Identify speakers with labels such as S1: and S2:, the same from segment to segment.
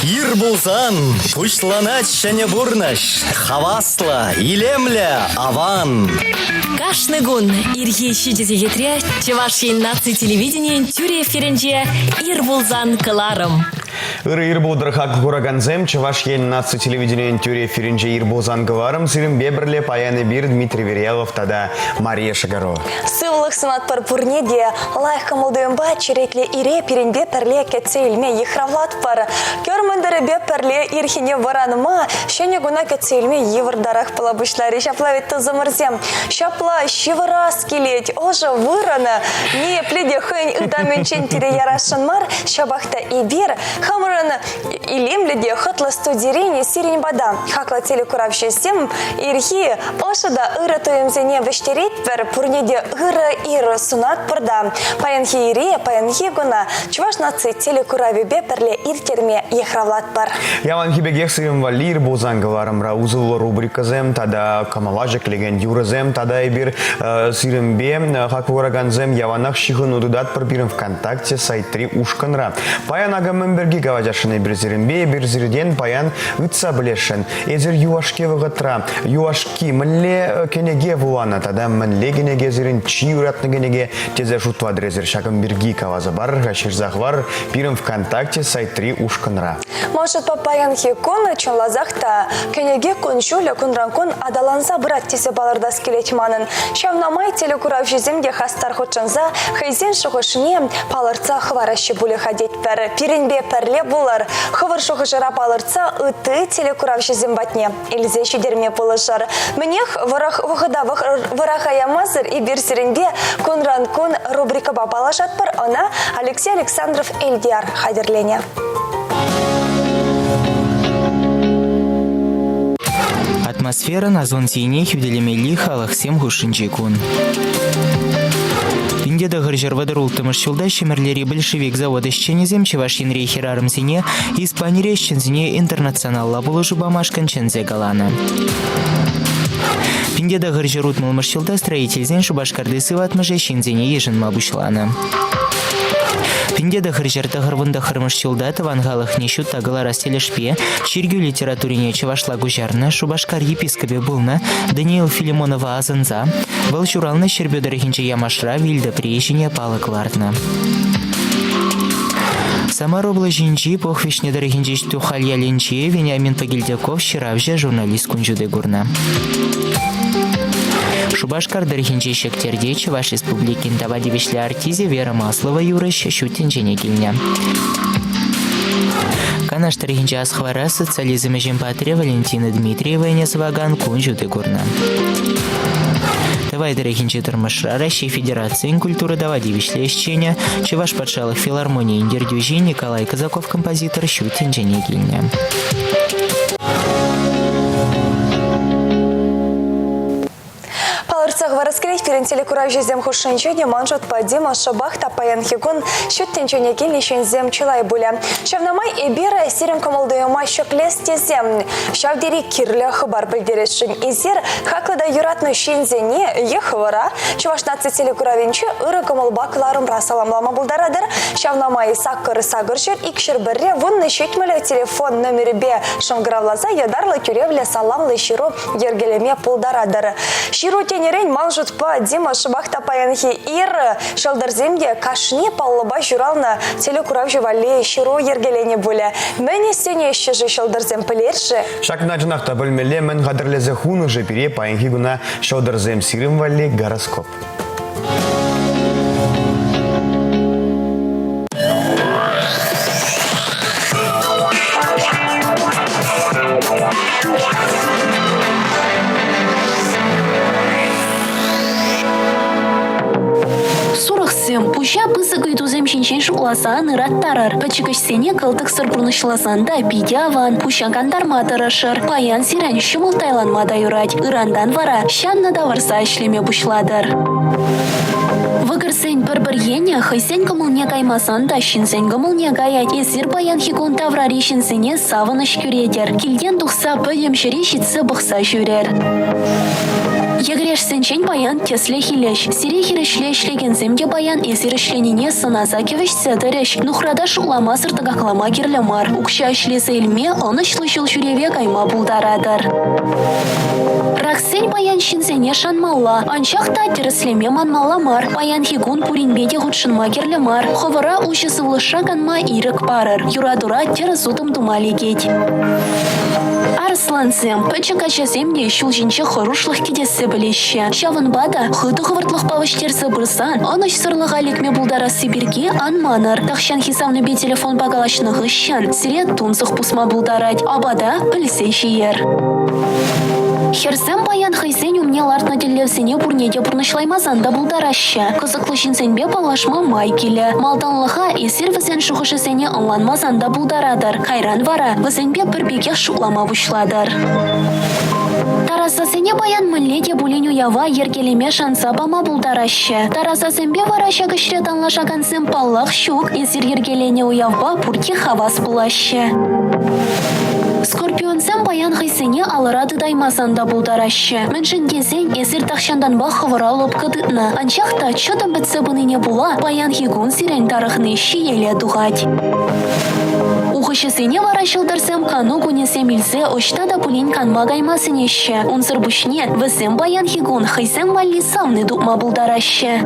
S1: Ир булзан, пушланать шене бурнаш, хавасла, илемля, аван.
S2: Кашны гун, ирхи щидезе гетре, чеваш наци телевидение, тюре ференже, ир булзан каларым.
S3: Ир булдырхак хураганзем, чеваш наци телевидение, тюре ференже, ир булзан каларым, сирим бебрле паяны бир Дмитрий Верелов, тада Мария Шагарова.
S4: Сывлых сынат парпурнеде, лайха молдуем бачеретле ире перенбе перле кецейлме ехравлат пар. Кёрмендере бе перле ирхине варанма, щене гуна кецейлме евардарах палабышлари, шаплавит то заморзем. Шапла щеварас килеть, оже вырана, не пледе хэнь удаменчен тире ярашанмар, шабахта и бир, хамрана и лемледе хотла студирени сирень бада, хакла телекуравщи сем, ирхи, ошада ыратуем зене вештерит пер пурнеде ыра ир сунат парда. Паянхи ире, паянхи гуна, чуваш наци телекурави бе перле иртерме ехравлат пар.
S3: Яван хибегех сирим валир булзан каларым раузул рубрика зем, тада камалажек леген юразем, тада и бир сирим бе хакураганзем яванах шихун удудат пробирим ВКонтакте сайт 3 ушканра. Паян агамемберги гавадяшины бир сирим бе, бир сирден паян үтса блешен. Эзер юашке вагатра, юашки мле кенеге вулана, тада мле генеге зирин чиуратны генеге тезе шутва дрезер шагам бирги каваза бар, хаширзахвар пирим ВКонтакте сайт 3 ушканра.
S4: Может по паянхи кон чон лазахта кенеге кон шуля кон ранкон адаланса брат тесе баларда скелетманын. Шавнамай телекуравши земге хастар хочанза хайзен шохошне паларца хваращи буле ходить пер пиренбе перле булар хвар шохошара паларца ыты телекуравши зембатне илзе шидерме полышар. Мнех варах вахада варахая мазыр и бирсеренбе кон ранкон рубрика бапалашат пар она Алексей Александров Эльдиар хадерлене.
S5: Атмосфера на зон синех юделемели халах сем гушинчикун. Пиндеда гыржарвадар ултымыш шулда шемерлери большевик завода щенезем чевашин рейхерарым сине Испания щензине интернационалла булыжу бамашкан чензе галана. Пиндеда гыржарут мылмыш шулда строительзен шубашкарды сыватмыже щензине ежин мабушлана. Пиндеда гыржарта гырвында хырмыш шулда тавангалых нещут тагала растелешпе, чиргю литературине чевашла гужарна, шубашкар епископе булна, Даниил Филимонова азанза, был журална щербёдырыхинче ямашра вильда приезжине палык лартна. Самаробла жинчи похвишне дырыхинче тухалья ленче Вениамин Погильдяков щиравжа журналист кунжуде гурна. Шубашкар дырхинче шектерде Чуваш республикин тавадивишле артизе Вера Маслова юрыш шутинчене килня. Канаш дырхинче асхвара социализм жемпатре Валентина Дмитриева несваган кунжуде гурна. Тавай дырхинче тырмышра Россия Федерации культуры давадивишле ищеня Чуваш патшалых филармонии индердюжи Николай Казаков композитор шутинчене килня.
S4: Раскрыть перед телекуравжи зем хушинчене манжут падима шабахта паянхигун щуттенчене килнищен зем чилай буля. Шавнамай и бира сирим камалдуема щоклесте зем. Шавдери кирле хабар бельдерешин изер хаклада юратны щензене ехвара. Чуваш наци телекуравинче ыры камалбакларым расаламлама булдарадыр. Шавнамай саккыр сагыршыр икшир бірре вунны щетмеле телефон номері бе шамгравлаза ядарлы тюревле саламлы щиру ергелеме пулдарадыр. Щиру тенерень манжут па Дима шабахта паянхи ир шалдарземге кашне паллаба журална телекуравжи вале щиру ергелене буля. Мэне сене еще же шалдарзем пылерши.
S3: Шак наджинахта бөлмеле мен гадырлезе хуну же пере паянхи гуна шалдарзем сирим вале гороскоп.
S6: Пуща пысык итузем шинчен шукласан ыраттарыр. Пачыкышсене кылтык сырпурнышласанда пидяван, пуща кандарма тырышыр. Паян сирен шумылтайланмада юрать. Ырандан вара щанна да варса ишлеме бушладыр. Вăгырсен пăр-пăр ене хăйсен кăмылне каймасан та çинсен кăмылне каять. Эсир паян хикун таврари çинсене савыныш кюретер. Килтен тухса пăйем çăри çитсе пăхса çүрер. Егреш сенчен баян тесле хилеш. Сире хирешле ишлеген земде баян эсир ишленине саназакевич седереш. Нухрада шулама сыртыгаклама кирлемар. Укша ишлесе илме онышлы шул шуреве кайма булдарадар. Раксен баян шинзене шанмалла. Анчахта тереслеме манмаламар. Баян хигун пуринбеде худшынма кирлемар. Ховара ушысы влышаганма ирык парыр. Юрадура тересутым думалигеть. Арсланцем, пачакачасемде шулжинче хорушлых кидесе білеші. Шавын бада, хыты хывыртлық павыштерсі бұрсан, оныш сырлыға лекме бұлдарасы бірге анманыр. Тақшан хисамныбе телефон бағалашны ғышшан, сирет тунсық пусма бұлдарать, абада білсе жиер. Херсем баян хайсен умне лартна делевсене бурнеде бурнышлаймазанда бұлдараща. Кызыклы жинсенбе палашма май келі. Малданлыға эсир візен шуғышысене онланмазанда бұлдарадыр. Хайран вара, візенбе бірбеге шуклама бұшладыр. Тарасасене баян мүлледе бұлен уява ергелеме шанса бама бұлдараща. Тарасасенбе вараща кішретанла шагансен паллах шук, эсир ергелене уявба пурке хавас бұлаща. Скорпионсен баян хайсене алырады даймасанда бұлдарашы. Міншін кезен эсір тақшандан ба хывыра лопкадытна. Анчақта чөтім бітсе бұныне була, баян хигун сирен тарықны шиеле дуғать. Ухышысене варашылдырсем кану гунесем илсе очта да пулин канма гаймасынеші. Унсыр бұшне візем баян хигун хайсен валли самны дұқма бұлдарашы.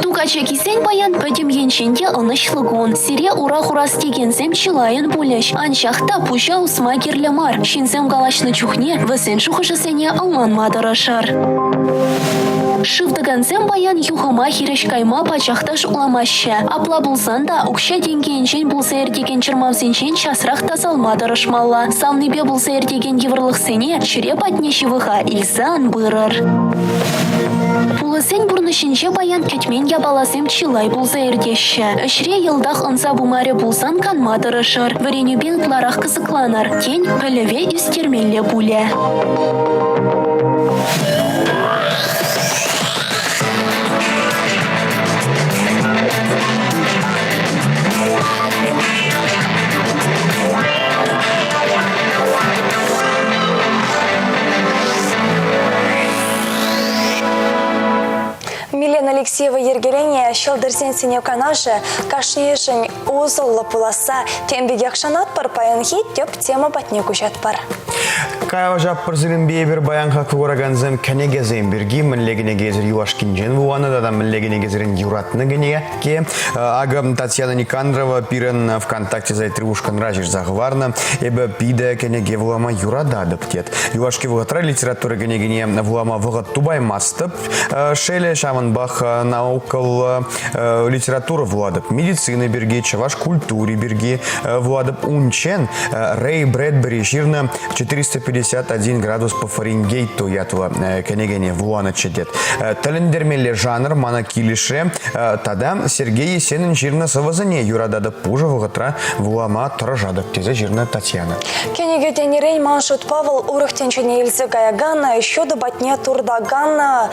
S6: Тугача кисен баян пөдім еншенде ынышлығын. Сире ура-хурас дегенсем чылайын бұлеш. Анчақта пұша усма керлемар. Шинсем галашны чухне візен шухышысене алманмадырышар. Шывдыгансем баян юхама хиреш кайма пачақташ уламаща. Апла булсан да укша денгенчен булса ердеген чырмавсенчен часрақ тазалмадырышмалла. Самныбе булса ердеген еврлықсене чыреп атнешівыға илсан бұрыр. Пулысен бурнышынче баян кетмен ябаласем чилай булса ердеші. Үшре елдақ ынса бумаре булсан канмадырышыр. Варенюбен пларах кызыкланар. Тень піліве үстермелле буле.
S4: Милена Алексеева ергелене шылдырсен сене канашы кашнешін озыллы пуласа тембеге ақшанат пар паянхи теп тема батне күшат пар.
S3: Кайва жаппыр зілін бейбір баянға куғыраганзым кәнегезен бірге мінлегіне кезір юашкинжен вуаны да мінлегіне кезірін юратны генеге. Ага Татьяна Никандрова пирен ВКонтакте зайтрывушкан ражир зағварны, эбі пиде кәнеге вулама юрада птет. Юашки вғытра литература генегіне вулама вғыт тубай мастып, шеле шаманбах наукал литература владып, медицины бірге, чаваш культуре бірге владып, унчен Рэй Брэдбери жирна 451 градус по Фаренгейту ятыла кенегене вулана чедет. Талендермеле жанр мана килише, тада Сергей Есенин жирна савазане юрадада пужа вғытра вулама тражадып тезе жирна Татьяна.
S4: Кенеге денерейн маншут Павел урыхтенчене илсе гаягана, еще до батне турдагана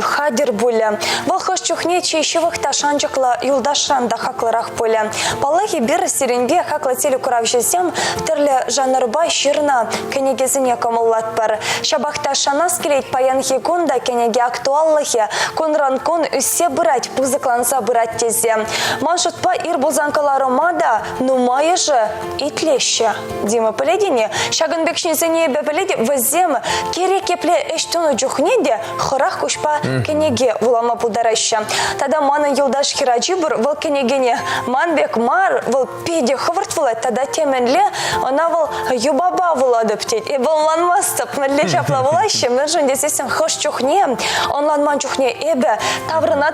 S4: хадер буля. Валхош чухне чейшевых ташанчыкла юлдашан да хакларах буля. Палахи бир сиренбе хакла теле курав жезем терле жанрба ширна кенегезине комыллат бар. Шабахта шанас келет паян хигунда кенеге актуаллахи конран-кон үссе бырать пузыкланса бырать тезе. Маншутпа ир бузанкалары мада нумайы же итлеще. Дима Поледине шагынбекшнезене бепеледе візем кере кепле эштуну жухнеде хырах кушпа кенеге вулама пудараща. Тада мана юлдаш хираджибур выл кенегене манбек мар выл педе хывыртвылать, тада теменле она выл юбаба вылады птеть. И был ланмастып мәлле чапла вылаще, мержен десесен хош чухне, он ланман чухне эбе таврына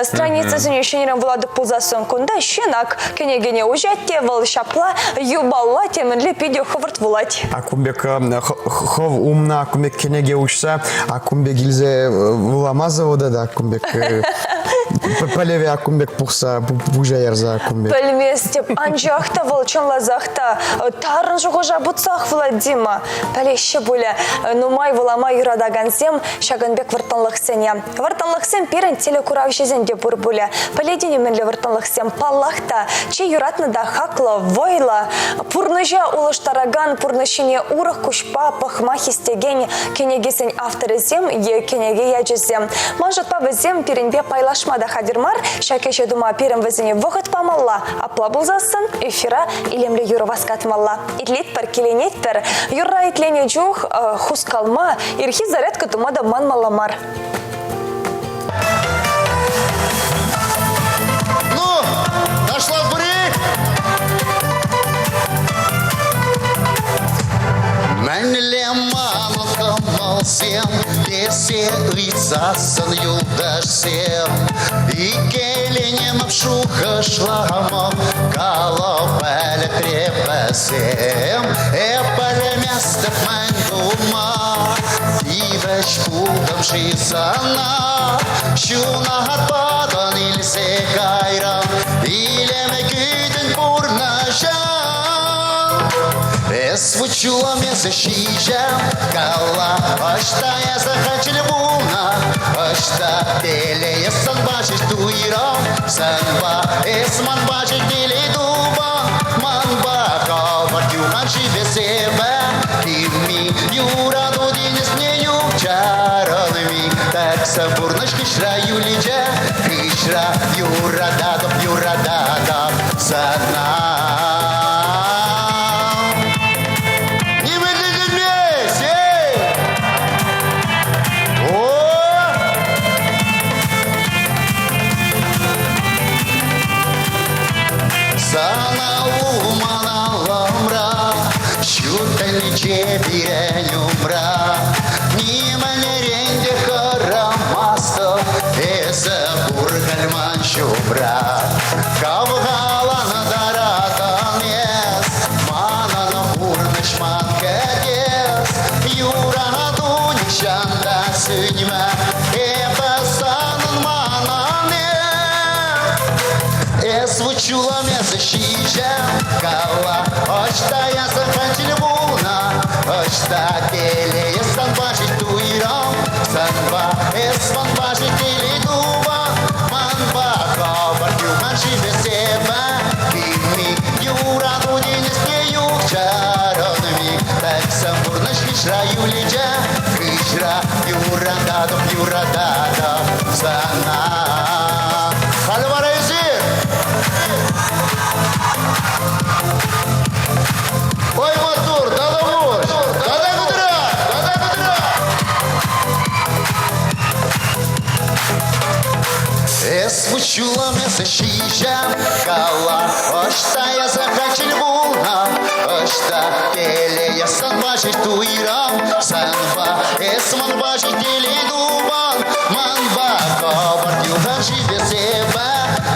S4: страница зенешенерен вылады пулзасын кунда щенак кенегене ужатте выл шапла юбалла теменле педе хывыртвылать.
S3: Акумбек хов умна, акумбек кенеге учса, акумбек илзе вулама завода да акумбек Полеве акумбек пухса, бужаярза акумбек.
S4: Пөлместеп анжақта волчанлазақта тарын жұғыжа бұтсақ Владима. Пөлеші бөлі нумай вылама юрадагансем шагынбек вартанлықсене. Вартанлықсем пирен телекурав жезенде бұр бөлі. Пөледені менлі вартанлықсем паллақта, че юратны да хақла, войла. Пурныжа улыштараган, пурнышыне урық күшпа, пахма хистеген, кенегесен авторызем, е кенеге яжызем. Манжатпа візем пиренбе пайлашмада хадирмар, шакеше дума пирен візіне вғыт памалла, апла бұлзасын, эфира илемлі юроваскатмалла. Итлет пар келенет пар, юрра итлене жух, хускалма, ирхи зарядка тумада манмаламар.
S7: Ну, нашла в буре? Мәнле мамылқым алсем, десе ұйцасын юлдашсем. Икеленем апшуха шламым, қалып әлі трепасем. Эпалі мәстік мән дума, Ивеш пудам жизана, Шуна атпадан илсе кайрам, Илеме күтін пурнашам. Свучула меса шижам, Кала, Ашта я захочел буна, Ашта теле я сан бачиш туирам, Санба эсман бачиш дели дуба, Манба кавар тюман живе себе, Кими юра дудинес не ючаранами, Так сабурнаш кишра юлиджа, Кишра юра дадов, Сана. Birен umra, nimane rende karamasta, esa burgalman şubra. Kavgalana daratan yes, manana burnaşman kedes, yurana dunişanda sünme, epasanın manane. Свучула меса шижам, Кала, Ашта я захотел буна, Ашта теле я сан бачить туирам, Санба эсман бачить теле дуба, Манба кавар тюман живе себе, Кими юра дудинес не ючаранами, Так самурнаш кишра юлиджа, Кишра юра дадов, Сана. Халвара езир! Ой, мотор, надо мощь! Надо кудра! Свучула меса шижам, Кала, Ашта я захочел буна, Ашта теле я сан бачить туирам, Санба эсман бачить теле дубан, Манба кавар тюган живе себе,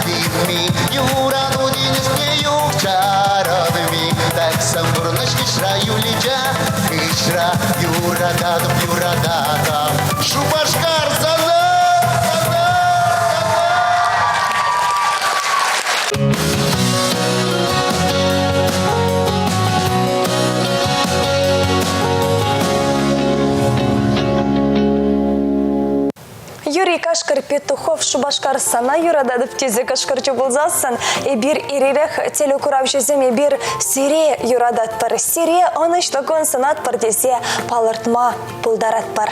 S7: Кими юра дудинес не ючаранами, Так самурнаш кишра юлиджа, Кишра юра дадов, Шубашкар зана!
S4: Юрий Кашкар Петухов Шубашкар сана юрададып тезе кашкарчы болзасын, бир ирирех телекурав жеземе бир сире юрадат пар. Сире аныштагон санат пар десе палыртма пулдарат пар.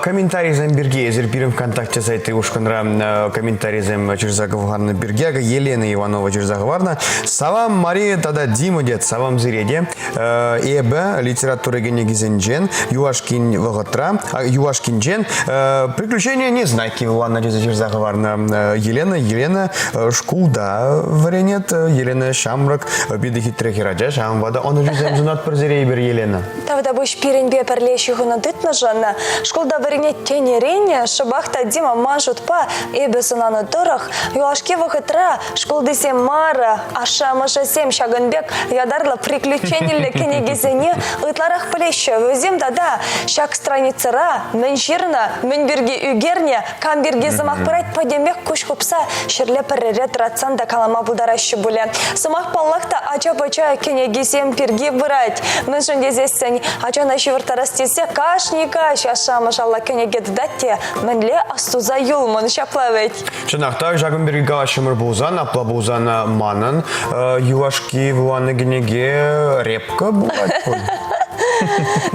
S3: Комментарий зем бирге, езер бирим ВКонтакте сайты ушканра комментарий зем чурзаговарна биргяга, Елена Иванова чурзаговарна. Савам Мария тада Дима дед, савам зиреде. Эбе литература генегизенджен, Юашкин вагатра, Юашкинджен. Приключения не знаки Лана чурзаговарна. Елена шкулда варенет, Елена Шамрак, бидихи трехираджа, Шамвада, он уже зем зунат парзерейбер Елена.
S4: Тавда буш пиренбе перлеши хунадытна жанна. Школда варенет тенерене, Шабахта Дима мажут па, эбе сунаны дырах, Юашке вагатра, школдысе мара, аша машасем Шаганбек, ядарла приключенийлі кенегезене, ытларах плеща, візем дада, шак страницыра, мен жирна, мен берге үгерне, кам берге Самах пырайт падемек куш купса шерле перерет рацанда калама булдарашы буле. Самах паллахта ача-бача кенегисем пирги бырать. Мен жөндезесен ачана шивыртарастесе кашника шаша машалла кенегет датте менле астуза юлмон шаплавет.
S3: Чынақта жағын берге галашымыр болзан, апла болзан манын, юашки вуаны генеге репка болады.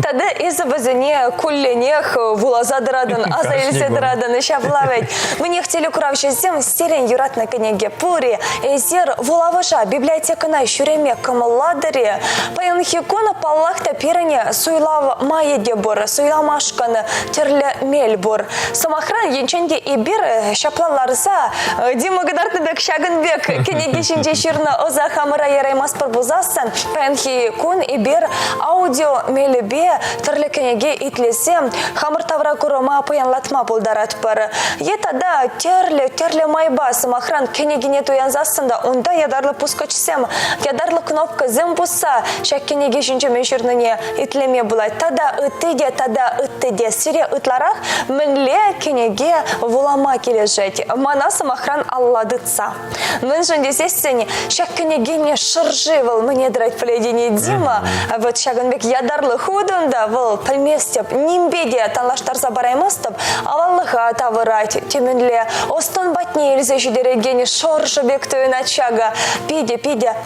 S4: Тады изы бізіне күлленех вулазадырадын, азайлседырадын шаплавет. Мне хотели куравшезем стерен юратна кенеге пури, эзер вулавыша библиотекана шуреме кымыладыре. Паянхикона паллахта пирене суйлав майе дебор, суйламашканы терле мельбор. Самахран енченде ибир шаплаларса, Дима Гадартыбек Шагынбек кенеге шинже ширна оза хамыра яраймас пырбузасан, паянхикон ибир аудио мелебе терле кенеге итлесе хамыр тавра курома паянлатма булдарат пар. Етада терле майба самахран кенегине туянзасында унда ядарлы пускачсем, ядарлы кнопка зем буса, шак кенеге шинже меширныне итлеме булать. Тада ыттыде сире ытларах менле кенеге вулама кележет. Мана самахран алладыца. Мен жөндесесен шак кенегене шыржывал мне драть пледине Дима, вот Шагынбек ядарлы худында выл пілместеп, нимбеде танлаштарса бараймыстып, аваллыға тавырать, теменле, остон батне елзе жидерегені шоржы бектуын атшага, пиде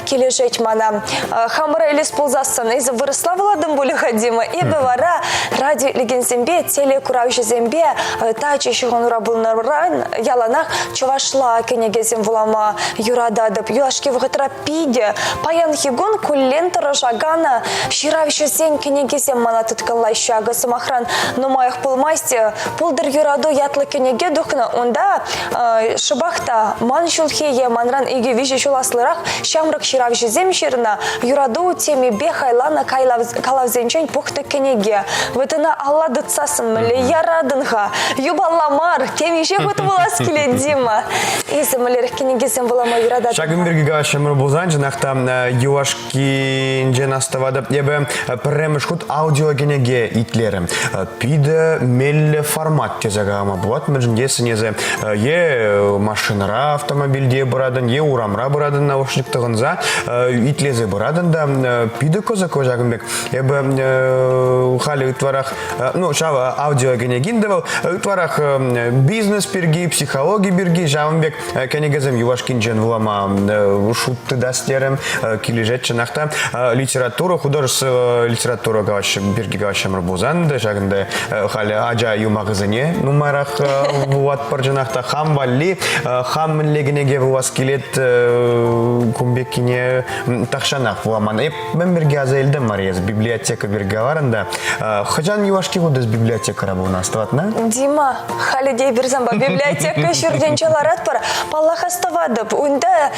S4: кележет мана. Хамыра елес пулзасын, езі вырысла владым бұлыға Дима, ебі вара ради легензембе, теле куравші зембе, тачы шығынура бұлнаран, яланақ чувашла кенегезем вулама юрададып, юашки вғытра пиде, паян хигон куллен тұрышагана, ширавші сен кенегезем мана тұткалай шага самахран нумаях пулмасте, пулдыр юраду ятлы кенеге духна, онда шыбақта ман шулхее манран иге вижі шуласлырақ шамрық ширавші зем ширна, юраду теми бехайлана калавзенчен пухты кенеге. Вытына аллады цасын мүлі ярадынға, юбалламар, темеше құты болас келе Дима. Есі мүлерік кенегезем вулама юрадады.
S3: Шагынбергіға шымыр болзан, жынақта юашки жен аставадып, ебі пірреміш құт аудио генеге итлерім. Пиді мелі формат тезагама бұлат, мүржін десін езі машинара автомобильде бұрадын, урамра бұрадын наушниктығынза, итлезі бұрадын да пиді көзі Жагынбек. Ебі халі үтварақ, шава аудио генегин девал, үтварақ бизнес берги, психология берги, Жагынбек кенегезім юашкин жен вулама шутты дастерім, кележет чынақта литература, художество литература берги гавашым рыбузан, Жагынды халі ажа юмағызыне нумарақ вуат пар жынақта хам валли, хам мінлегінеге вуас келет кумбеккине тақшанақ вуламан. Мен берге азайлдым Марияз, библиотека берге варында. Хажан юашки худыз библиотека рабуна аставатна?
S4: Дима, халидей бірзамба, библиотека шүрденчаларат пар, паллах аставадып. Унда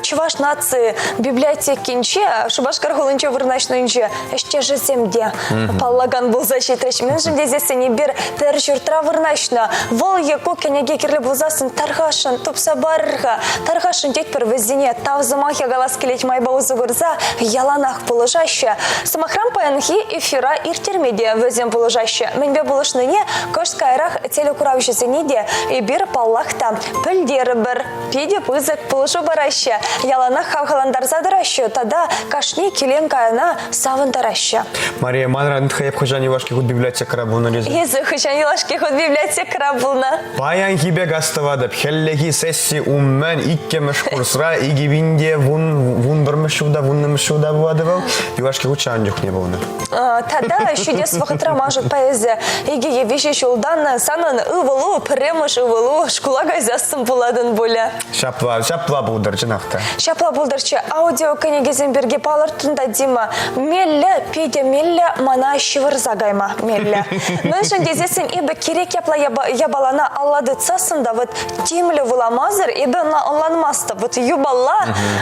S4: чуваш нации библиотекинче, шубашкар хулынче вырнашнынче, әште жыземде. Паллаган бұл защитрыш. Мен жіндезесіне бір тәр жүртра вырнашна. Вол еку кенеге керлі бұлзасын тарғашын, тупса барырға. Тарғашын дет бір віздене тавзымах ягалас келет майба ұзығырза, яланақ бұлыжашы. Самахрам паянхи эфира иртермеде візен бұлыжашы. Менбе бұлышныне көшкайрақ телекуравшызыне де ебір паллақта пілдері бір. Педе пызық бұлыжы барашы. Яланақ хавхаландарзадырашы. Тада кашни келен каяна савындарашы.
S3: Мария, манран тхаеп хожан юашки худ библиотека рабуна лезі?
S4: Езі хожан юашки худ библиотека рабуна.
S3: Паян хибек аставадып, хеллеги сесси уммен иккемеш курсра, игибинде вундырмышуда, вуннымышуда бувадывал, юашки худ шанжух не болны.
S4: Тада шудес вақытра мажут поэзия. Иге евеші шулдан санын ұвылу, піремыш ұвылу, шкулага застым буладын боля.
S3: Шапла булдар жынақта.
S4: Шапла булдарчы аудио кенегезен берге палыртында Дима. Мелле, пиде мелле, мана шивыр загайма мелле. Мен жөндезесін ебі керек япла ябалана аллады цасында, вот темлі вуламазыр, ебі онланмасты. Вот юбалла,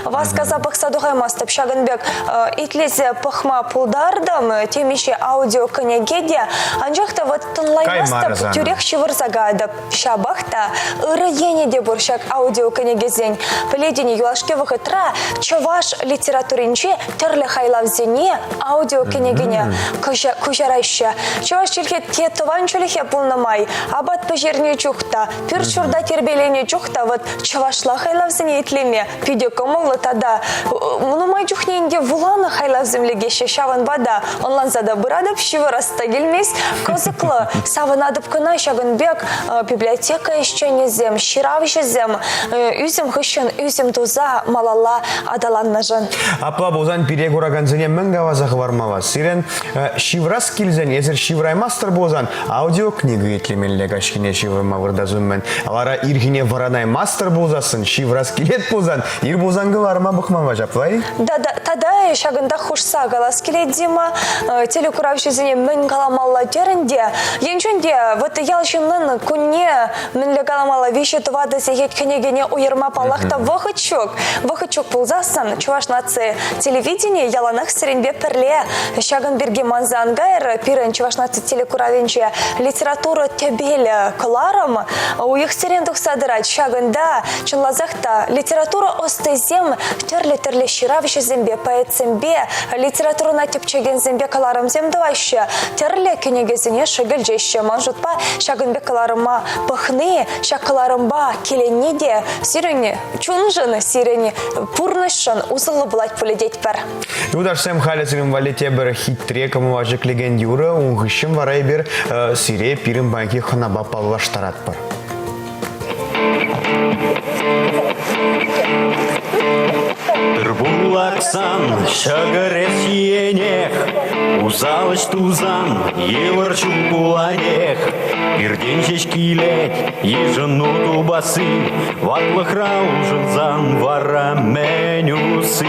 S4: васқа запықса дұғаймасты. Шагынбек итлезе пықма пулдардым, темеше аудио кенегеде, анжақта вот тынлаймасты, тюрек шивыр загадып. Шабақта ұры ене де бұршак аудио книгезень. Поледени юлашке выхытра чаваш литературинче терле хайлавзене аудио книгине кужарайща. Чаваш чилке тетован чулихе пулнамай. Абат пожерне чухта. Пирчурда тербелене чухта. Вот чавашла хайлавзене итлеме. Видеокомолы тада. Мунумай чухненде вулана хайлавземлеге шаван бада. Онлан зада бырадып шивы растагилмес. Козыклы савынадып кына шагынбек библиотека еще незем. Ширавжезем. Үзім хыщын, үзім туза малала адаланнажын.
S3: Апла бозан пире кураганзене мыңгавазах вармава. Сирен шиврас килзен, езер шиврай мастер бозан аудиокнигу етлемелле кашкине шиврама вырдазуммен. Алара ирхине варанай мастер бозасын, шиврас килет бозан, ир бозангы варма бахмава жаплай?
S4: Да, тада шагында хушса галас келет дима, телекуравжезене мыңгаламалла дерінде. Енчунде, вот ялшынлын күнне мынле галамала вещи тувады зегет книгине уйырма палахта вахычок. Вахычок пулзасын, чуваш нации телевидение яланах сиренбе перле. Шагын берге манзангайр, пирен чуваш нации телекуравенче литература тебеле кларам. У их сирендух садырать шагында, чунлазахта литература остезем, терле ширавши зембе, поэт-зембе, литература на тепчеген зембе кларам земдваще, терле книгезине шагыльжеще манжутпа шагынбе кларыма пахны, шакаларымба келенеде, сирене чунжын, сирене пурнышын узылы блать полететь пар.
S3: Удаш сем халесирим валите бер хитре камуважик легендюра, унгышым варай бер сире пирим банки ханаба паллаштарат пар.
S1: Булаксан, шагарес енех, узалыш тузан, еварчу буладех. Ирденчеш килет, ежену тубасы, ватлых раужынзан вара менюсы.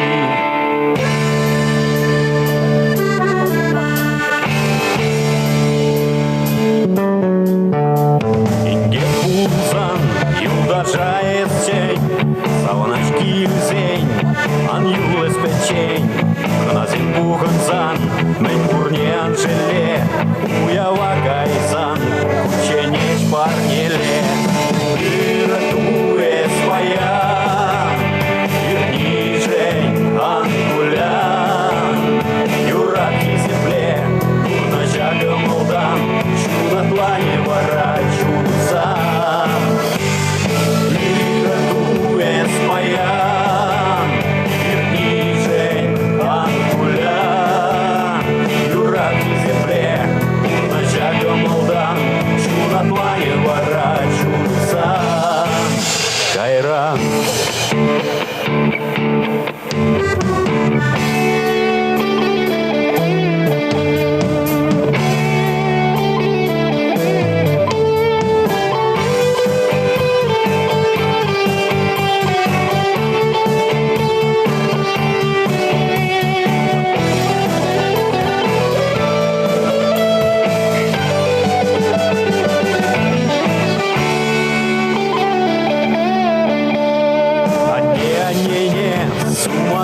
S1: Инге пулзан, юдажает тень, саванашки зень, ан юлес печень, каназин буханзан, мен курне анжеле, уява гайзан, ученич парнеле, иратуе своя, ирнижень ангулян, юраки земле, курна жага молдан, чудо тлане ворачутся. Кайран.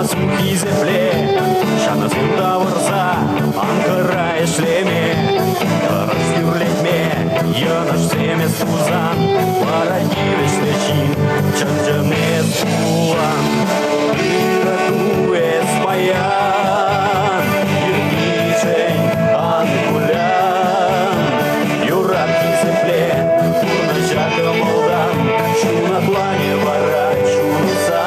S1: Сумки земле, шана земда варса, анкара и шлеме, разюрлетме, я наш семя сузан, парадивиш лечин, чанджане сулан, иратуе спаян, ирничень ангулян, юратки земле, турна жака молдан, чуна плане ворачутся.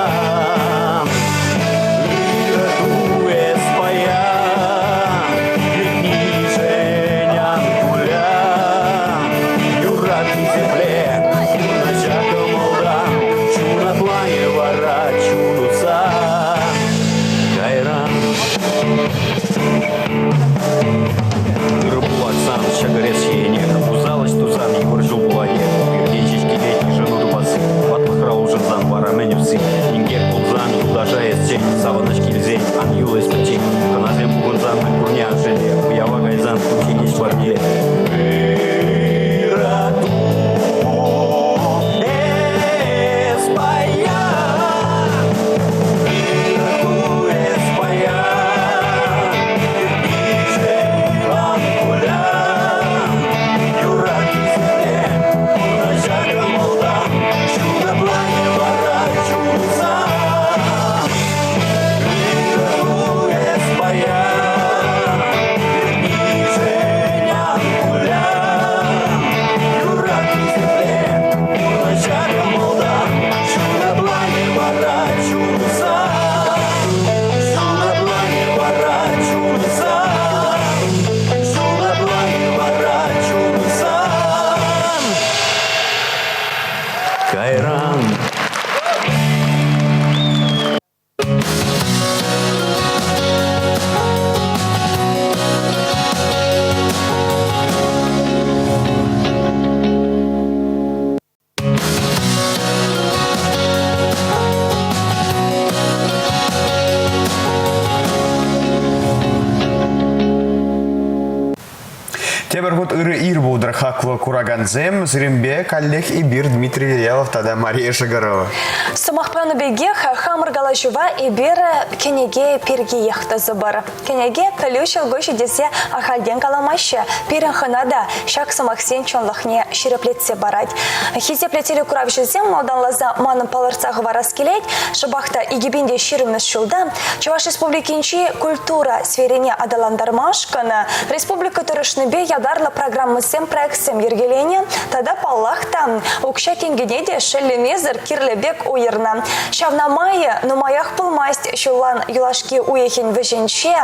S3: бір год ыры ир болдыр хаклы кураганзем, сиримбе коллег и бир Дмитрий Верялов, тада Мария Шагарова.
S4: Сумахпану бегех хамыргала жува и бира кенеге перги ехта забар. Кенеге калючил гоши дезе ахальден каламаще, пирен ханада, шак самахсен чонлахне ширеплетсе барать. Хизе плетели куравши зем, молдан лаза маным паларцах вараскелеть, шабахта и гибинде ширымны шулда, Чуваш республикинчи культура сверене адаландармашкана, республика турышныбе ядарла программы сем проектсем ергелене, тогда паллахта укша тенгенеде шеллемезер кирлебек уерна. Шавна мае, но маях пылмасть шулан юлашки уехень веженче,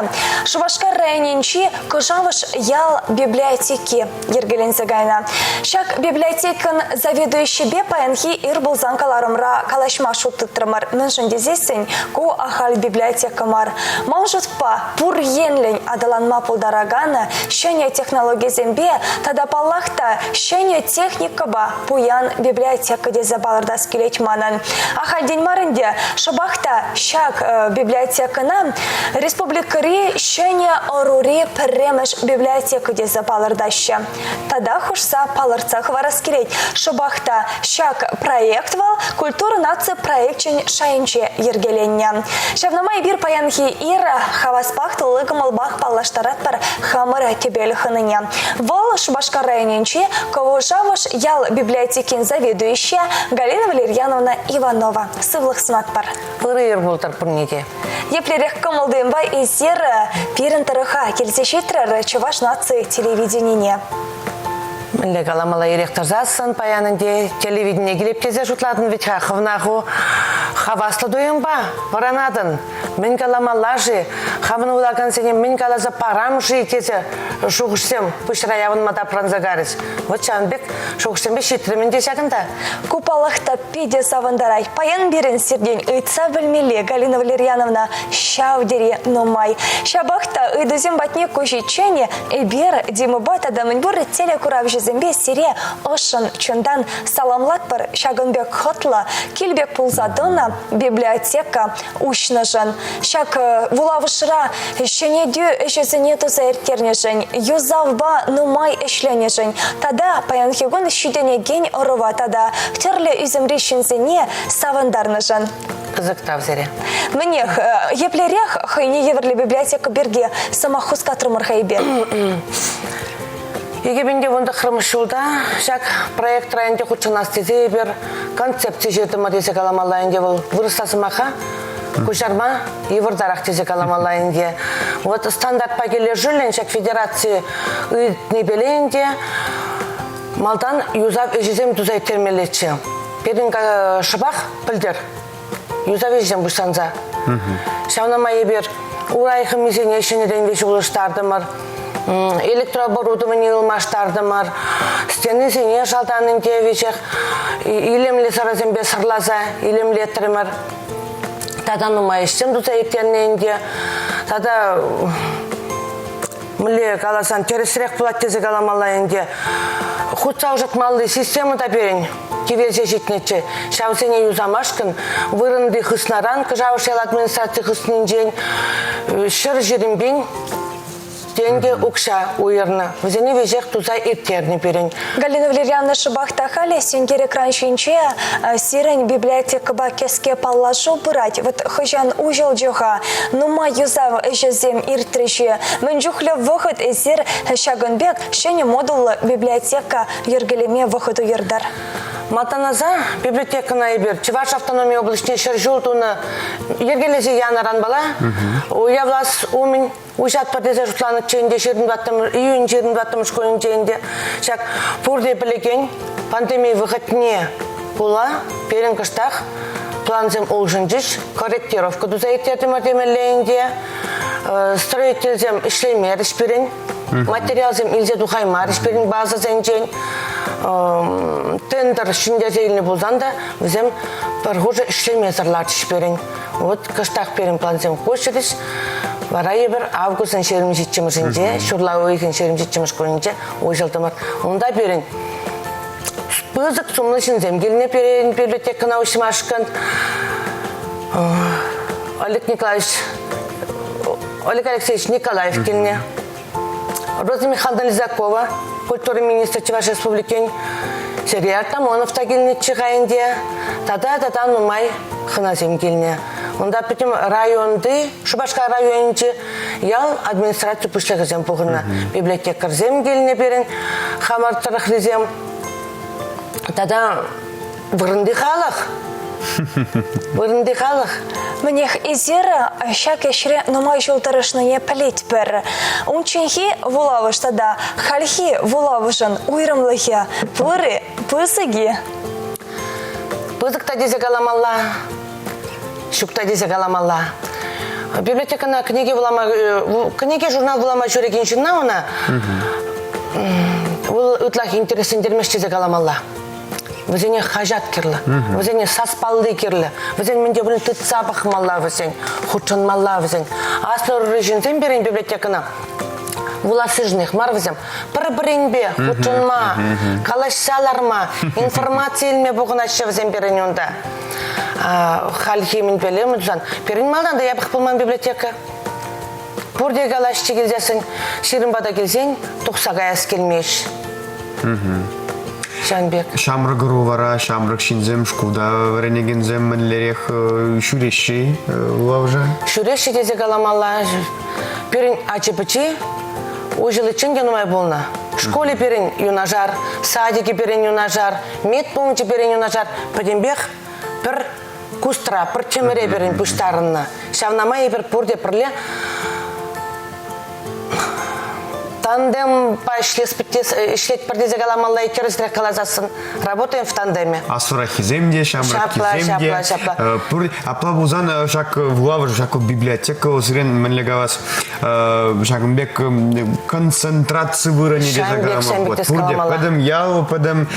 S4: шубашка районенчи кожавыш ял библиотеки ергелен загайна. Шак библиотекан заведующий бе паянхи ирбулзан каларымра калашма шуттытырмар мэншендезесень ку ахаль библиотекамар. Может па пур енлень адаланма пулдарагана, щеня технология зембе, тада паллахта щеня техника ба пуян библиотека де забаларда скелеть манан. Ахаль день марынде шабахта щак библиотекана республикари щеня орури премеш библиотека де забалардаща. Тада хушса паларцах вараскелеть шабахта щак проект вал культура нации проектчен шайынче ергелення. Шавнама бир паянхи ира хаваспах тулыгамалбах паллаштарат пар хамыра тебель хыныня. Вал Шубашка районенчи ковушавыш ял библиотекин заведующая Галина Валерьяновна Иванова. Сывлых сматпар.
S8: Пырыр болтар пырнеде.
S4: Еплерех комылдымба и сера пирен тарыха кельсешитрер Чуваш нации телевидение.
S8: Мілі каламала еректар засын паянынде телевидение келеп тезе жұтладын ведь хавнаху хаваслы дуем ба, варанадын. Мен каламалажы, хавны улаган сене мен калаза парам жи тезе шуғышсем, пышраявын мада пранзагарыз. Вот чанбек шуғышсем бе шитримін десягында.
S4: Купалахта пиде савандарай. Паян бирен сердень ыйца білмеле Галина Валерьяновна шаудери номай. Шабахта ыйдузем батне кушичене эбер димубата дамынбуры телекуравжи зембе сире ошын чундан саламлатпар шагынбек хотла килбек пулзадына библиотека ушнажын. Шак вулавышыра шенедю эшесене туза эртернежен, юзавба нумай эшленежен. Тада паянхигун шиденеген орова тада терле үзімри шинзене савандарнажын.
S8: Қызықтав зере.
S4: Мнех, еплерех хайне еверлі библиотека берге самахус катрымыр хайбе.
S8: Егебенде онда қырмыш жолда, шак проект районде құтшынастезе бер концепция жетімі десе каламалайынде бұл вырыстасы мақа, көшарма евырдарақ десе каламалайынде. Вот стандарт пагелер жүлін, шак федерация небелейінде, малдан юзав ежезем дузай термелетші. Перін шыбақ білдер, юзав ежезем бұшсанза. Шауна ебер урайқы мезене шенеден веші ұлыштардымыр. Электрооборудование илмаштардымыр, стены сене шалтанын девичек, илемле саразембе сырлаза, илемлеттірімір. Тада нумайыштен дұза еттерненде, тада мүле каласан тересірек бұлаттезі каламалайынде, құтсау жатмалы система да берін. Киверзе жетнече, шаусене юзамашкын, вырынды хыснаран, кыжавышел администрации хыснын жен, шыр жерімбен, деньги укша уерна. Везене вежех туза иртерни перен.
S4: Галина Валерьяновна шыбахта хали сенгер экранчинче сирень библиотека ба кеске паллашу бырать. Вот хыжан ужил джоха, нума юзав эжезем иртриче. Менджухля выход эзер шагынбек, шене модул библиотека ергелеме выходу ердар.
S8: Матаназа библиотека наибер. Чуваш автономия областной шаржултуна ергелезе янаран бала. Уявлас умень. Ужат падезе жутланы ченде июнь 22 школын ченде. Шак пурде білеген пандемия выходне була перен кыштах планзем олжынжыш корректировка дузайтетім өтемелейінде строительзем ішлемер ішперен материалзем илзе духаймар ішперен база зенжен тендер шинде зейліні болзанда бізем бір ғужы ішлемезірлар ішперен. Вот кыштах перен планзем көшіріш Варайы бір августын 27-мізінде, шурлау ойын 27-міз ой жылдымыр. Онда берін. Бұзық сұмны шынзем келіне берін библиотекана ұшымашқын. Олег Алексеевич Николаев келіне. Роза Михайловна Лизакова культура министра Чуваш Республикин Сергей Артамонов тагилне чихайынде, тада нумай хыназем келне. Онда потом районды, Шубашка районынче ял администрацию пушлегізем бұғына. Библиотекар зем келне берін, хамар тұрықлызем. Тада вырынды халық. Вырынды халық.
S4: Мнех изера щак ешре нумай жолтарышныне палить бір. Унчинхи вулавыш тада, хальхи вулавышын уйрымлыхе, пыры, пысыги.
S8: Пызыкта дезе каламалла, шукта дезе каламалла. Библиотекана книги журнал булама жүрегеншінна она. Ол ұтлақ интересендермеш дезе каламалла. Візене хажат керлі, візене саспалды керлі, візен менде бұны тұтса бақымалла візен, хұтшынмалла візен. Аслы режимден берін библиотекана. Вуласыжных марвызем, бір-бірінбе, хұтшынма, калашсаларма, информация елме бұғын ашшы візен берін онда. Халхи мен белем ұзан. Берін малдан да ябық бұлман библиотека. Бұрде калашчы келзесін, шерімбада келзен, тұқсаға әс келмеш. Жанбек.
S3: Шамрык рувара, шамрык шинзем, шкуда ренегензем мінлерек шүреші лавжа.
S8: Шүреші дезе каламалла. Перін ачы-пычы, ожылы чынген умай болна. Школе перін юнажар, садике перін юнажар, мед пункте перін юнажар, падембек бір кустра, бір чемере перін пұштарынна. Шавнамай бір пұрде пірле. Тандем по шлет продезе галамалла и керезрек калазасын. Работаем в тандеме.
S3: Асура хиземде, шамрак хиземде. Апла бузан шак влавы, шак библиотека, сирен менлегавас, шакмбек концентрации выранили за галамалла. Пурде, падем яу, падем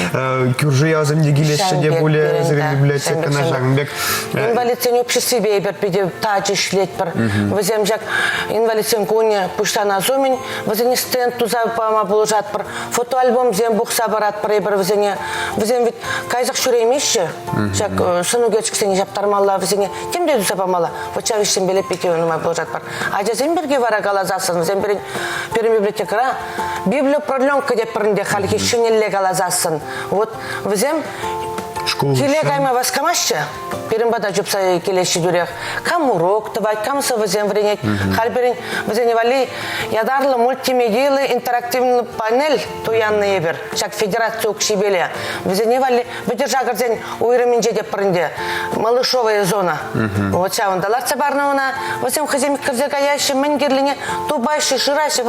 S3: кюржи яземде гилешеде более сирен библиотека на шакмбек.
S8: Инвалидсен обществе бейбер, пиде тачи шлет пар. Возем жак инвалидсен коне пуштана зумень, возем туза пама положат пар фотоальбом зем бухса барат пар ебер везене везем вит кайзак шуремешше чак сыну гечксене жаптармалла везене тем де туза памала почавишен белеп пеке нума положат пар ажа земберге вара галазасын земберин перем библиотекара библиопродлёнка деп пиринде халки шинелле галазасын вот везем Келе кайма васкамашча, перембада жупса келеші жүрек. Кам урок тывать, кам сывызен вренет. Халберин візене вали ядарлы мультимедиялы интерактивный панель туянны ебер. Шак федерация укшибеле. Візене вали выдержагырзен уйрыминже деп пірінде. Малышовая зона. Вот шавын даларца барнауна. Візем хызем кірзе каяшы мінгерліне тубайшы, шырайшы.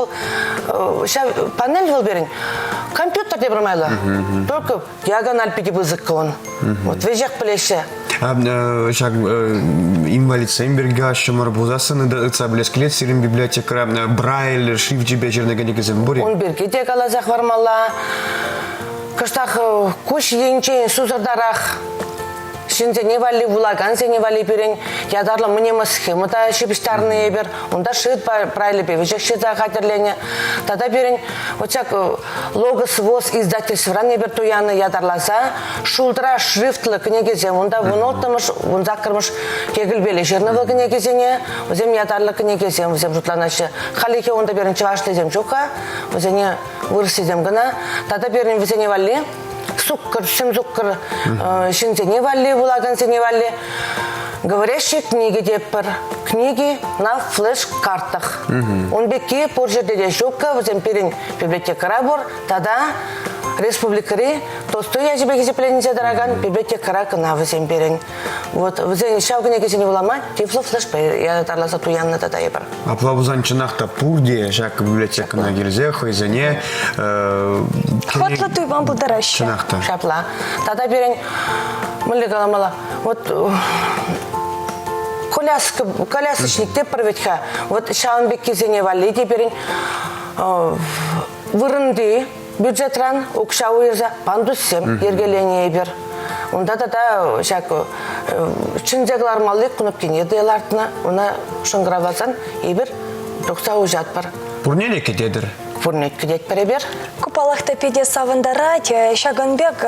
S8: Панель был берін. Компьютер деп рымайлы. Только диагональ пети бызыкка он. Вот вежек плеше.
S3: Шак инвалид Семберга, шамар бузасаны да цаблесклет сирен библиотека Брайль, шрифт вечернega негізем бури.
S8: Он беркете калазах вармала. Кыштах куш енчен сузардарах. Шинзе не вали вулаганзе не вали перен. Ядарлы мне схема та шипштарные бер. Он да шит Брайль бе вежек шит за хатерление. Тада перен вот чак логос воз издательств ране бер туяны ядарласа. Шулдра шрифтлы книгезем. Он да вунотамыш, он закырмыш кегілбелі жернывы книгезене. Өзем ядарлы книгезем, өзем жутланашы. Халихе он да берен чывашлезем жука. Өзене вырсезем гына. Тада перен везене вали. Суккар, сымзуккар, шинзене вали, вулаганзене вали. Говорящие книги деппер. Книги на флеш-картах. Он беки позже де жука, возем перен библиотекара бор, тогда республикари, то сто я тебе гизепленница дороган, библиотекара на возем перен. Вот, возем шау книги зене вулама, тифло флеш, я тарла за туянна тогда ебер.
S3: А плавузан чинахта пурде, шак библиотека на гильзе, хойзене.
S4: Хватла туй вам будараща.
S3: Чинахта.
S8: Шапла. Тогда перен, мы галамала, вот колясочник деп проведха. Вот Шаунбек кезене вали теперь вырынды бюджетран укшау ерза пандуссем ергелене бер. Онда да шак чинжеглар малык кунуп кенеделартына она шонгравасан ибер доксау жатпар.
S3: Пурнеле кетедер.
S8: Пурнет кедет перебер.
S4: Купалахта пиде савандарать, Шаганбек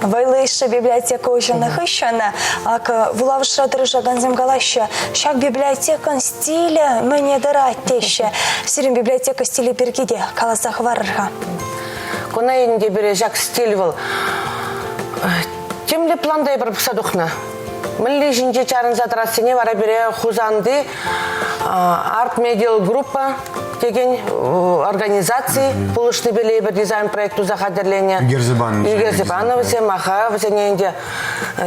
S4: вайлыша библиотека ужинных ищена, ак вулавша дрыжаганзем галаща, шаг библиотека стиля мне дарать теща, сирим библиотека стиля пергиде, каласах варрха.
S8: Кона инде бере жак стиль был. Темле пландай бір пысадухна. Милли жинже чарын затрасыне вара бере хузанды арт медиал группа деген организации полышны беле бір дизайн проекту захадерления. Герзебанова се маха везене инде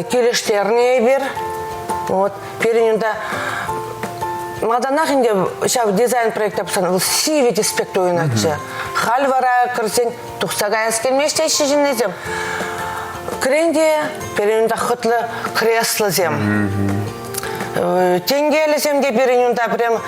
S8: келештерне бер. Вот перенюнда Маданах инде шав дизайн проекта псан сивити спектуинача. Хальвара кырсен тухсага эскелмеште шижинезем. Кренде перенюнда хытлы кресло зем. Тенгелесем де перенюнда прям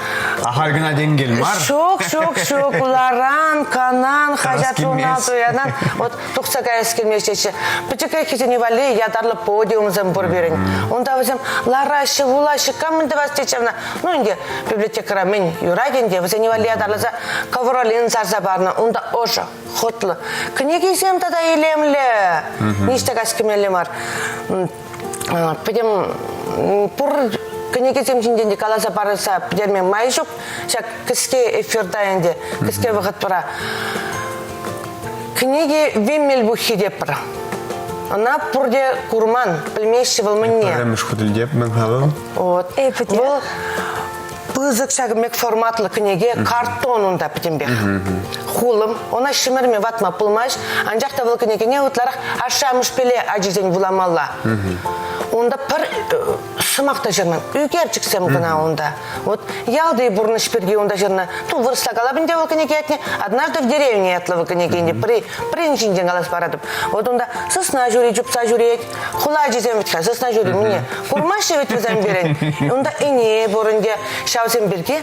S3: Ахаргына денгел мар.
S8: Шук, уларан, канан, хажатуна, туянан. Вот тухсага эскелмеште. Пычыкай китени вали ятарлы подиум зем бурберен. Онда возем лараши, вулаши, камынды вастечевна. Ну инде библиотекара мен юрагенде возени вали ятарлы ковролин зарзабарна. Онда ожа, хотлы. Книги зем тада елемле. Ништаг аскемеле мар. Пойдем пур книги зем жинденде каласа барыса пидермен майжук. Шак кіске эфирда энде, кіске вағыт пара. Книги веммел бухи деп пара. Она пурде курман, пельмеші был мне.
S3: Премеш худыл деп мен халым.
S8: Вот. Бұл пызык шагымек форматлы книги картон онда пітембек. Хулым, она шымырме ватма пылмаш, анжақта бұл книгине ұтларақ ашамыш пеле ажизен буламалла. Онда пір шымақта жермен, үйгер чіксем гына онда. Вот ялды бурныш перге онда жерна. Ту вырыста калабын де бұл книги әтіне, однажды в деревне әтлі бұл книгине, принжинден қалас барадып. Вот онда сысна жюри, жупса жюри, хула жезем вітка, сысна жюри, мне курмашы вет візем берен. Онда ине борынде шаусен берге,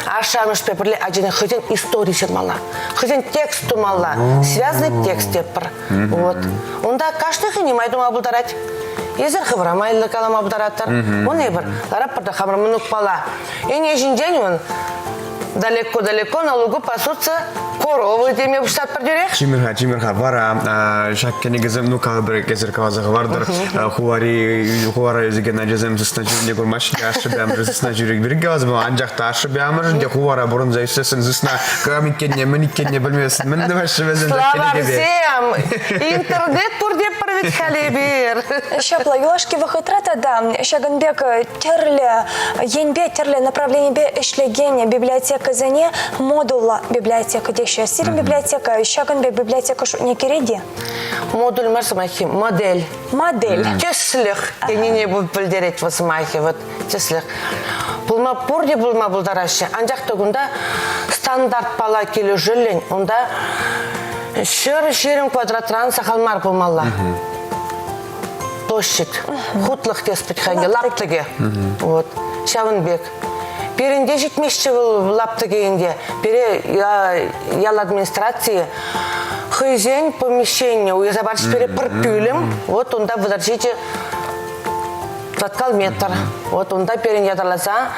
S8: ашамыш пеперле ажины хызен истории шермала, хызен текст тумала, связанный текст теппір. Вот. Онда каштық ине майду мабылдарать. Езір хывра майлы калам абдараттар. Он ебір, лараппарда хамыр мұнық пала. Ине жинден он далеко-далеко на лугу пасутся коровы, деме бұштат пірдерек.
S3: Чимирха, вара, шак кенегізім, ну калы бір кезір кавазығы вардыр. Хувара езіген ажезем сысына жүрінде көрмашын, ашы бәмір сысына жүрек бірге азбы, анжақта ашы бәмір, де хувара бұрын зайсысын сысына кәміккенне, мініккенне білмесін, мінді бәші бәзін
S8: Слава интернет пұрдеп бірвет қалебер.
S4: Шапла, юлашки вахытрата, да, Шагынбек терле, енбе терле направление бе ишлегене библиотека зане, модула библиотека деші. Сирин библиотека, Шагынбек библиотека не кереде?
S8: Модуль марсамахи, модель.
S4: Модель.
S8: Чеслых, не будут білдерет васмахи, вот чеслых. Бұлма пұрде бұлма бұлдарашы. Анжақты күнда стандарт пала келі жүлін, онда шырым квадратран сақалмар бұлмалла. Площадь. Хутлық теспет ханге, лаптыге. Вот. Шавынбек. Перенде жетмешчі бұл лаптыге енде. Пере ял администрации хызен помещение. Уеза барши пере пірпюлем. Вот онда выдаржите заткал метр. Вот онда перен ядарласа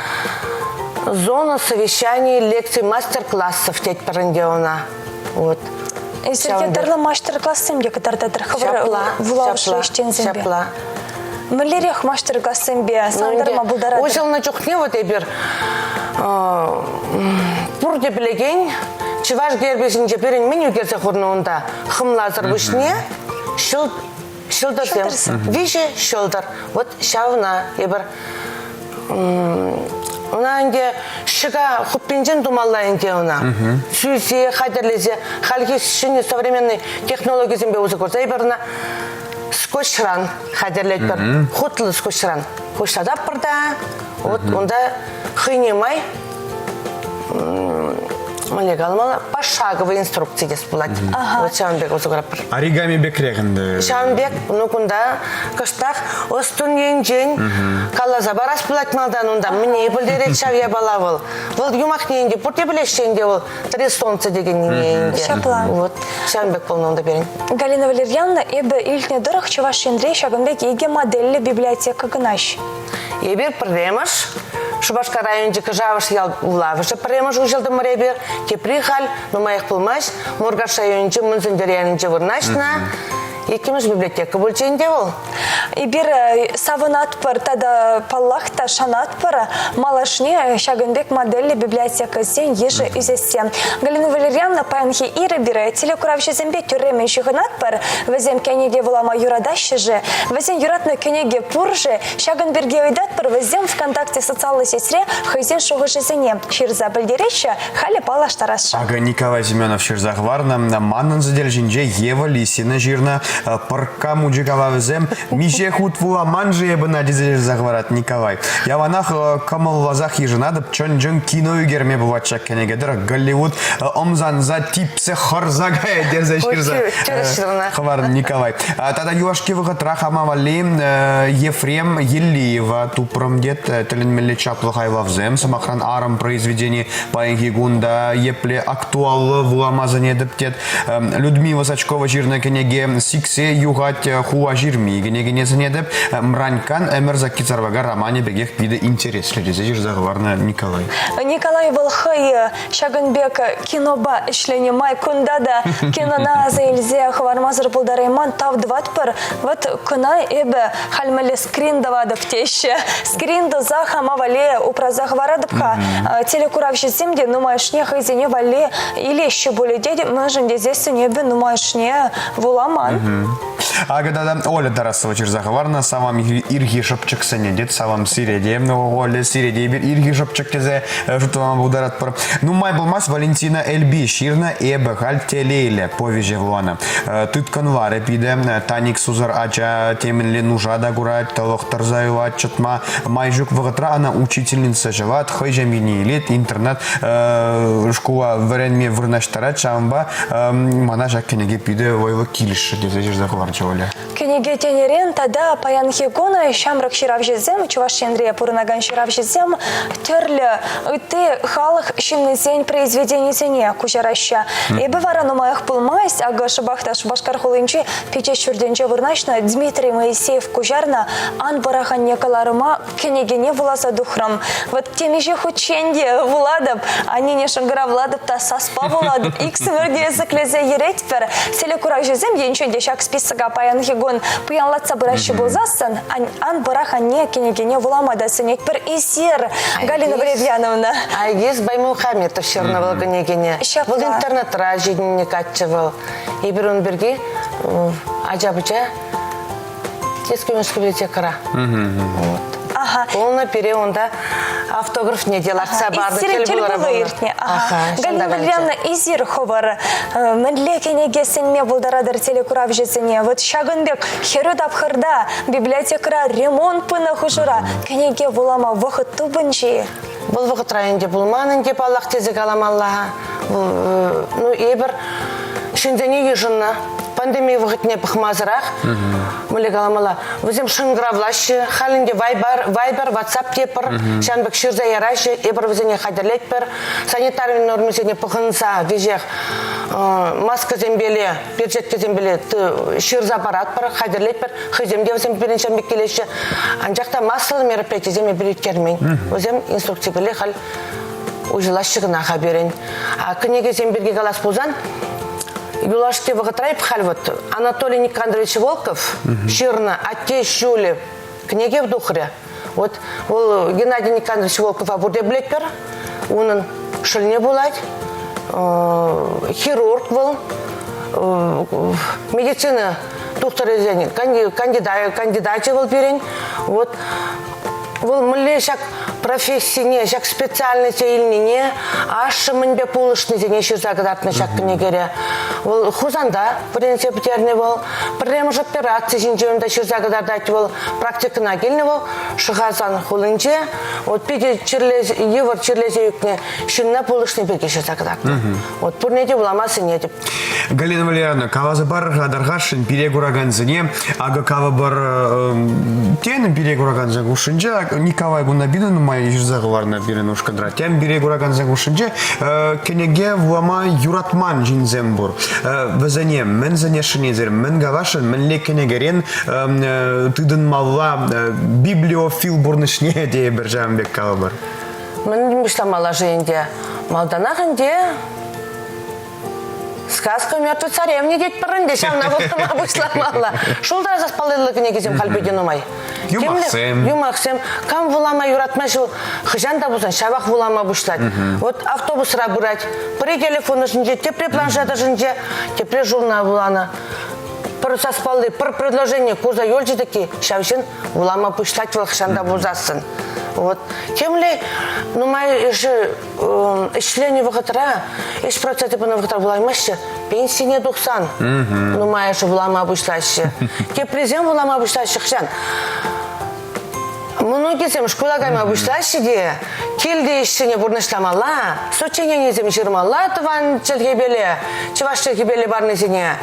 S8: зона совещаний, лекций, мастер-классов теть перенде она. Вот.
S4: Сирген тарлы мастер-классым де катардадыр.
S8: Шапла.
S4: Мілерек мастер-классым бе, сандарма бұлдарадыр.
S8: Ожыл на чухне вот эбір пұрде білеген, чываш гербесінде берін меню керсе құрны онда хымлазыр бүшіне, шылдырсем. Виші шылдыр. Вот шавына эбір она инде шига хуппинжен думалла инде она. Сүйсе, хадерлезе, халки шине современный технологии зембе узы көрсе, эбірна скотчран хадерлет бір. Хутлы скотчран. Хуштадап бірда, вот онда хыйнемай, Малегалмала пошаговые инструкции дес булать. Вот Шамбек узграп.
S3: Оригами бекрегенде.
S8: Шамбек, ну кунда кыштах остун енжен калаза барас булать малдан унда мне билдерет шавья балавыл. Вол юмах ненде пурте билешенде вол три солнца деген ненде. Вот Шамбек полнонда берин.
S4: Галина Валерьяновна эбе илтне дырых Чуваш Андрей Шагынбек еге модельли библиотека гынаш.
S8: Ебер премаш Шубашка районде кажавыш ял улавыша премаш ужылды моребер. Те прихаль, но моих пылмаш, Моргаш районде мунзендерянде вырначна. Екіміз библиотека бөлчейінде ол.
S4: Ибир савынат пыр, тада паллахта шанат пыр, малашне Шагынбек модели библиотека зен ежи үзесе. Галина Валерьяновна паянхи иры бире, телекуравши зембе тюремен шихынат пыр, вазем кенеге вулама юрадащи же, вазем юратны кенеге пуржи, Шагынберге ойдат пыр, вазем ВКонтакте социальной сетре хайзен шугыжи зене. Ширза бельдереща, хали палаштараша.
S3: Ага, Николай Семенов Ширзахварна, маннан задель жинже Ева Лисина жирна, парка муджикава везем, миже худ вула манжи ебы на дизель захварат Николай. Я ванах камал вазах еженадып, чон джон кино югерме бывачак кенегедер, Голливуд омзан за типсе хорзагая дерзе Ширза. Хвар Николай. Тада юашки выход рахамавали Ефрем Елиева, тупромдет, теленмелли чаплыхайва взем, самохран арам произведение Паенгигунда, епле актуал вуламазане дептет, Людмила Сачкова жирна кенеге сиксе югать хуа жирми, кенеге занедеп, мранькан эмерза кицарвага романе бегех пиде интерес. Ледизе жирзахварна Николай.
S4: Николай Волхай, Шагынбек киноба ишлени май кундада, кинона за Эльзе хвармазыр пулдарайман тав дватпыр, вот кына эбе хальмеле скрин давадып теще, скрин до захама вале упразах варадыпха, телекурав жеземде нумайшне хайзене вале или еще более деде mëжын дезесі небе нумайшне вуламан.
S3: Агада Оля Тарасова Чирзахварна, самам ирги шапчык сенедет, самам сиреде, Оля сиреде бир ирги шапчык тезе, жутвама бударат пар. Ну май булмас Валентина Эльби Ширна эбе халь телейле повеже влана. Тыткан варе пиде, Таник Сузар Ача, теменле нужада гурать, Талох Тарзаева чатма, майжук вагатра, она учительница живат, хайжамини лет, интернет, школа варенме вырнаштарат, шамба, манажа кенеге пиде, войва килиш, дезе Чирзахварча Оля.
S4: Кенеге тенерен тада паянхи гона шамрак ширав жезем, Чувашендрия пурнаган ширав жезем, терлі ты халық шиннезен произведение зене кужараща. Эбі вараны маях пулмайс, ага шабахта шабашкар хулынчы пече шүрденче вырнашна Дмитрий Моисеев кужарна ан барахан некаларыма кенегене вуласа духрам. Вот темеже хученде вуладып, они не шангара владып та саспа вуладып, иксімірге заклезе еретпер, селе курак жезем енчен дешак списыга паянхи гон пуянлатса бұращы болзасын, ан барахан не кенегене вуламадасын етпер изер. Галина Валерьяновна.
S8: Айгиз Баймухаметов Черновал кенегене. Бұл интернетра жедіне катчывал. И бір он бірге ажабыча тескемешкі библиотекара.
S4: Ага.
S8: Полна переонда автограф не делаться барды телебулара
S4: Галина Валерьяновна изир ховар. Мәнле кенеге сенме булдарадыр телекурав жезіне. Вот Шагынбек херud апхырда библиотекара ремонт пына хушура. Кенеге булама вақыт тубынчи.
S8: Бұл вақыт райынде бұлманын деп Аллах тезік аламаллаға. Ну, ебір шындене ежінна. Пандемия вақытне пықмазырақ. Мүлі аламалла. Өзім шыңғыравлашы, халінде вайбер, ватсап тепір. Шанбек шырза ярашы, ебір өзіне қадірлет бір. Санитармен нормызіне пықынса, вежех маска зембеле, перчетке зембеле, шырза аппарат бір, қадірлет бір. Хыземде өзім бірін шанбек келеші. Анжақта массалы мероприятие земе бірет кермейн. Өзім инструкция біле қал ұжылашығына қаберін. Кінеге земберге қалас болзан, Юлашки вагатраип хальват Анатолий Никандрович Волков, Ширна, Отец Шули, книги в Духре. Вот Геннадий Никандрович Волков абурде блепер, он шельне булать, хирург был, медицина, доктор кандидат был перень. Вот мы шак профессия, шак специальность или не, аж мы не полушны не еще загадатный шак книгеря. Хузанда, в принципе, терный был, прямо же операции, жинжем да еще загадать был, практика нагильный был, шахазан хулинче, вот пиди черлез, евор черлезе юкне, шинна полушны беги еще загадать. Вот пурнете вламасы нет.
S3: Галина Валерьяновна, кавазы бар радаргашин перегураганзыне, ага кава бар тенің перегураганзы гушинче, Николай Гунабиду, ну мои жирзаговарна перенушка дра, тем перегураганзы гушинче, кенеге влама юратман жинзембур. Везене, мен занешенезер, мен гавашин, мен лекенегерен, тыдын малла библиофил бурнышне дее бержамбек калабар.
S8: Мен мишламала жиынде, малданағынде Сказка мертвой царевне деть парынде шамна болсама бушламала. Шулда заспалылы кенегесем халпеден умай.
S3: Юмахсем.
S8: Юмахсем. Кам вулама юратма шул. Хыжан да болсан шабах вулама бушлать. Вот автобусра бурать. При телефоны жинже, тепре планшета жинже, тепре журнал вулана. Пыр саспалды, пыр предложение куза ёльчы таки, шавшин вулама бушлать вылхшанда бузасын. Вот. Тем ли, ну, мои члены выходра, из процента по выходра вулаймаще, пенсии не духсан. Ну, моя же вулама бушлаще. Те презем вулама бушлаще хшан. Многие зем школагами обушлаще де, килде еще не бурнышламала, сочинение не зем ширмала, тван челгебеле, чевашче гебеле барнезине.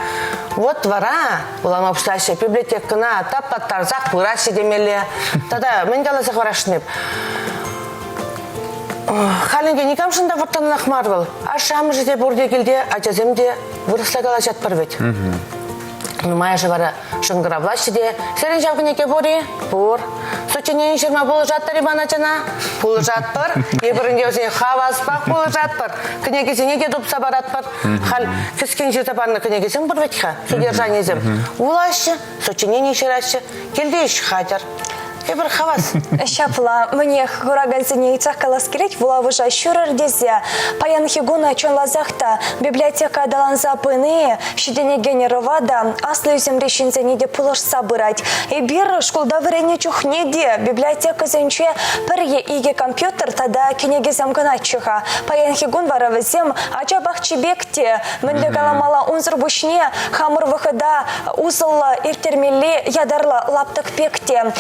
S8: Вот двора, улама обушлаще, библиотекана, таппаттар, зах пыраше демеле. Тогда мендела захварашнып. Халинге никам шында вұртанынақ марвал. Ашамы жеде бурде келде, ачаземде вырыслагала жатпар бет. Ну, моя же вара шангра власти, серен жавкинеке бори, бур. Сочинение шерма булыжат тарибаначана, булыжат пар. Ебірінде өзіне хаваспақ булыжат пар. Кінекесі неге дұпса барат пар. Хал кіскен жерді барына кінекесін бір ветха, судержание зем. Улашы, сочинение шерашы, келді еш хатер. Ебір хавас.
S4: Шапла, мне хурагансыне ицах каласкерить вула выжа щурыр дезе. Паян хигуна чон лазахта библиотека даланза пыны, щедене генеровада, аслы земре шинзене де пулыш сабырать. И бир школда врене чухнеде, библиотека зенче перье иге компьютер, тада кенеге замгана чуха. Паян хигун варавызем, ача бахчебекте, мэнле галамала унзыр бушне, хамыр выхода, узыла иртермели ядарла лаптык пекте.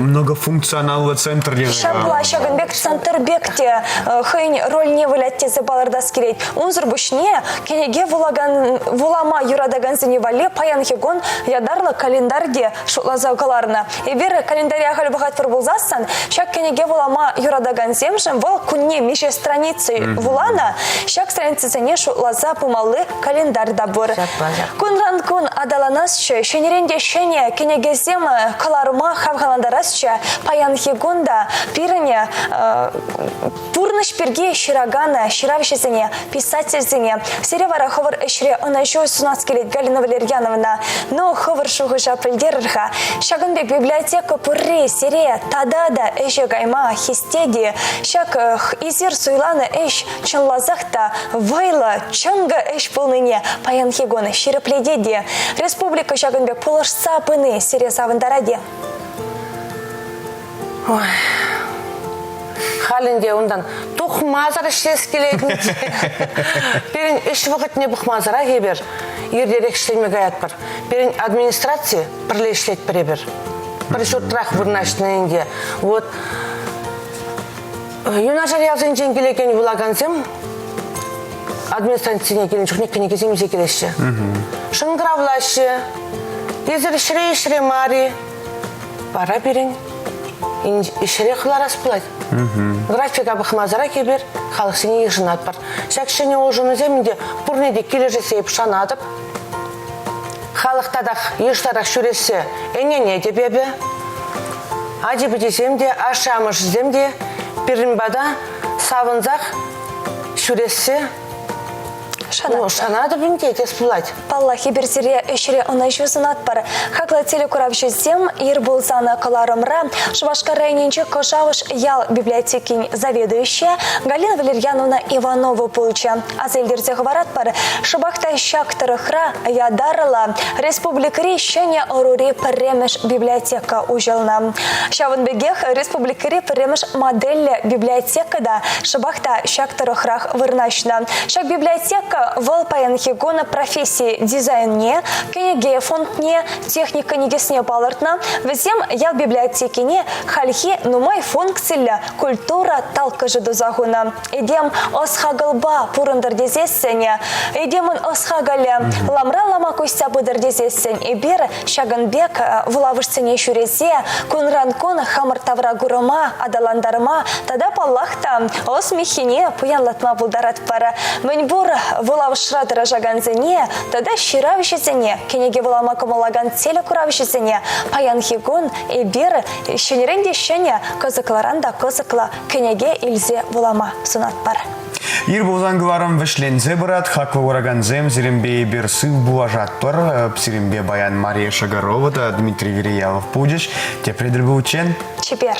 S3: Многофункциональный центр.
S4: Шапла, шагынбек центр бекте, хэнь роль не вылятте забаларда скелет. Унзыр бушне, кенеге вулама юрадаган зеневале, паян хигон ядарла календарде шутлаза галарна. И бир календаря халбахат фурбулзасан, шак кенеге вулама юрадаган земшем, вол кунне меже страницы вулана, шак страницы зене шутлаза пумалы календарь дабур. Кунран кун адаланасчы, шенеренде шене кенеге зем каларма хавгаландарасчы, паян хигунда пирыне пурныш перге ширагана ширавшизене писательзене серевара ховар эшре онайшо сунас келет Галина Валерьяновна, но ховар шугыжа пыльдерырха шагынбек библиотека пурре сере тадада эше гайма хистеди шак изир суйланы эш чынлазахта вайла чынга эш полныне паян хигоны ширепледеди республика шагынбек пулышса пыны сере савындараде.
S8: Халинде ондан тухмазар іштес келетін. Берін үш вақытне бұқмазара кебер, ердерек іштелмеге аят бар. Берін администрация бірле ішлет біребір. Бір шоттырақ бұрнашына енде. Вот. Юнашар яғзын жен келеген бұлагансым, администрацияне келін жүхнек кенекезем зе келеші. Шыңғыравлашы, езір ішіре мари, бара берін. Ишере хларас плать. Графика бахмазара кебер, халықсыне ешінат бар. Шакшыне ожыны земінде пұрнеде кележі сейіп шанадып. Халықтадақ ештарақ шүресі әнене дебебе. Адебі деземде, ашамыш земде, перінбада савынзақ шүресі шанады бінде тес плать.
S4: Палла хиберсире эшире онайшусын атпар. Хакла телекуравшызем Ирбулзана Каларымра, Шубашкар районинче Кожавыш ял библиотекин заведующая Галина Валерьяновна Иванова получа. Азельдерзе говорат пар, Шубахта щактырыхра ядарыла республикари щене орури премеш библиотека ужална. Шавынбегех республикари премеш модель библиотекада Шубахта щактырыхрах вырнашна. Шак библиотека вол паян хигона профессии дизайне, кенеге фондне, техника негесне балыртна, везем ял библиотекине хальхи нумай функцияля культура талкажы дозагуна. Идем осхагалба пурындар дезессене, идемын осхагаля ламра лама куйся быдар дезессен, и бир шагынбек вулавышсене шурезе, кунран-кун хамыр тавра гурыма, адаландарма, тада паллахта осмехине пуянлатма булдарат пара. Мэньбур вулавышра дыражаганзене, тада ширавшизене, кенеге вулама комалаган телекуравшизене, паян хигун, и бир шенеренде шене козыкларанда козыкла кенеге илзе вулама сунат пара.
S3: Ир бозангыларым вишлензе брат, хаква ураганзем, зирембе бир сыв буажаттор, зирембе баян Мария Шагарова да Дмитрий Вереялов Пудич. Те предрбы учен?
S4: Чепер.